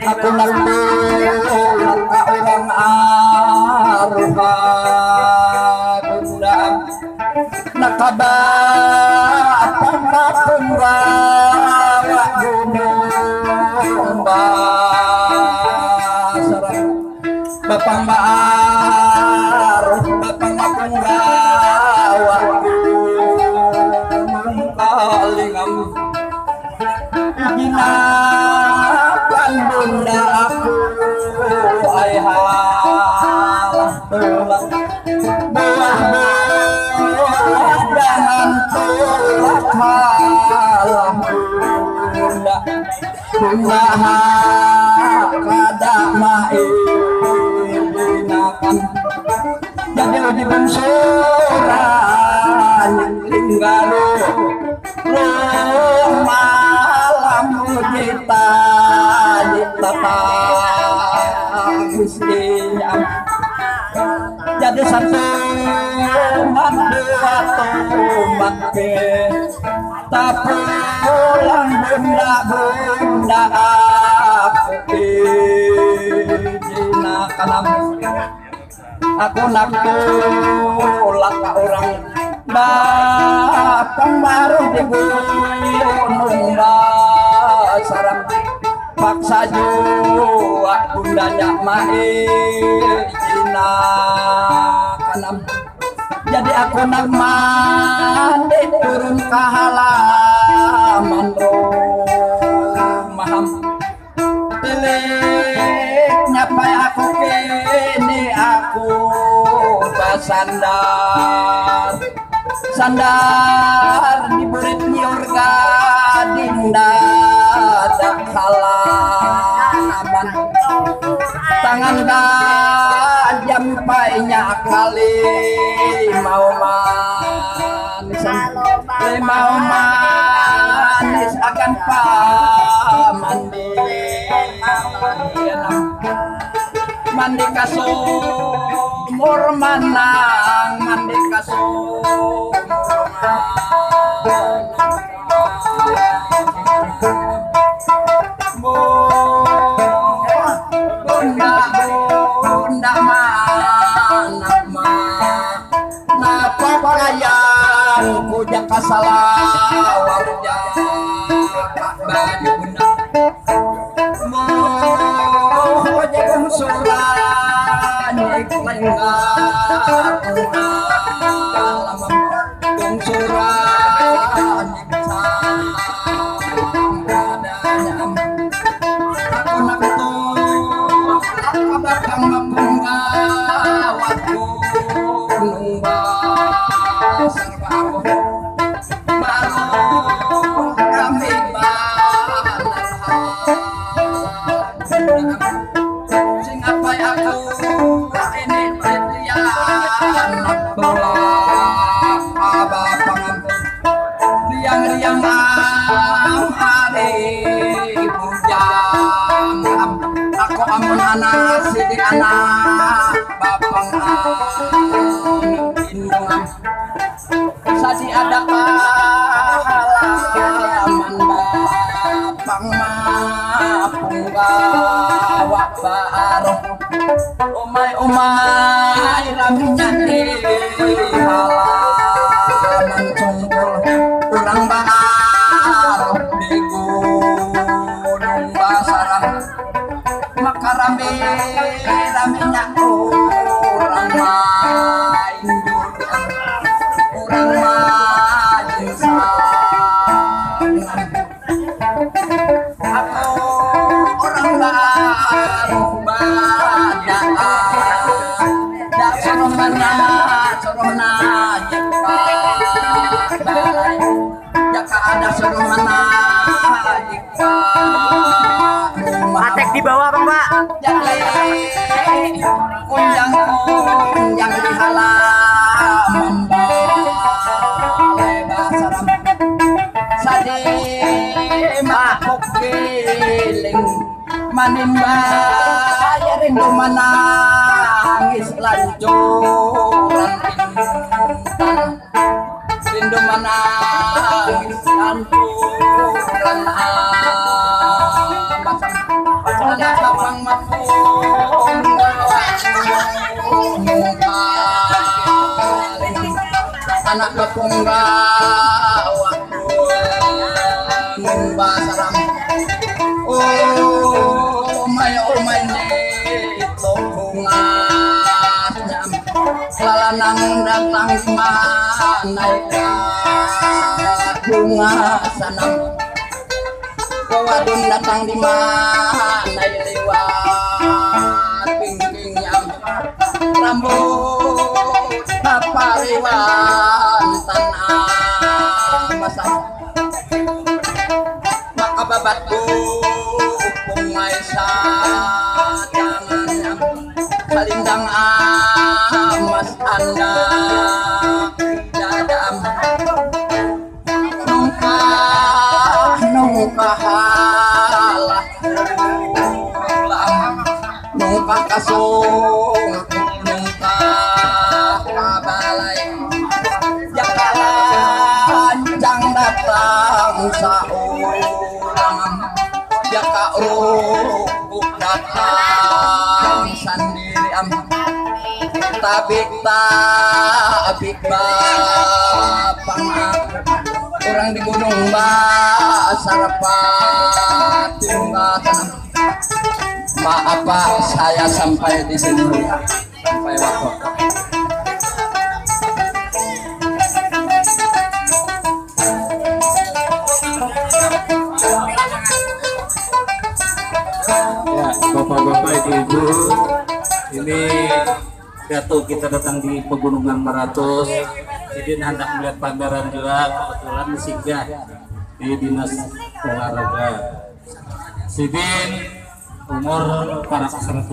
Aku nanti orang arha gunda nakaba apapun bawa gunung basarang bapang baru bapang apun bawa gunung kalingam ginapan bunda aku ay halah tulang buah jangan tolak halah bunda bunda kada mainakan jadi di bensuran linggaru malam kita Gustinya jadi satu dua tomat ke tapi pulang bunda aku izina kanam aku nak pulang ke orang batang baru di gunung basarang paksa jua bundanya maizina kanam jadi aku nak mandi turun ke halaman rumah pilih nyapa aku kini aku basandar sandar di burit nyurga dinda dak halaman tangan jam painya kali mau manis mau manis akan mandi mandi kasumur manang mandi kasumur bunda mana napa pelayan kujak kasalawar baju bunda mau jagung suran iklenggar alam tung suran aku nak bakang mapungga waktu nungba serbaku baru kami sing apa aku ini petian bolak abah pangampun riang-riang hari bujang aku amun anak sidik anak bapang indung sadi ada halaman bapang mapung gawa baru umay raminya di halaman cungkul kurang baru di gunung basarang maka rame-ramenya orang main juga orang main sangat aku orang baru banyak dak soromana jeka balai jaka ada suruh mana jika Atek di bawah Bang Pak. jadi kunjang di halaman balai basaram sadi makuk giling manimba rindu menangis lancuran intan rindu menangis lancuran ada kapang mafung anak kepunggawa basaram oh my nito bunga lalanang datang manai bunga sanam kawadun datang di mana lewat pingkingnya rambut papariwan tanah masam maka babatku pungai sadangannya salindang amas anda dadam nungkahalah nungkah kasung nungkah kabalay jakalanjang datang saulang jaka rukuk datang sendirian tabik bapang orang di gunung Basarapat tinggalkan maaf Pak saya sampai di sini sampai waktu ya Bapak-bapak Ibu-ibu ini Datuk kita datang di Pegunungan Maratus. Sidin hendak melihat pameran juga kebetulan singgah di Dinas Olahraga. Sidin umur para 130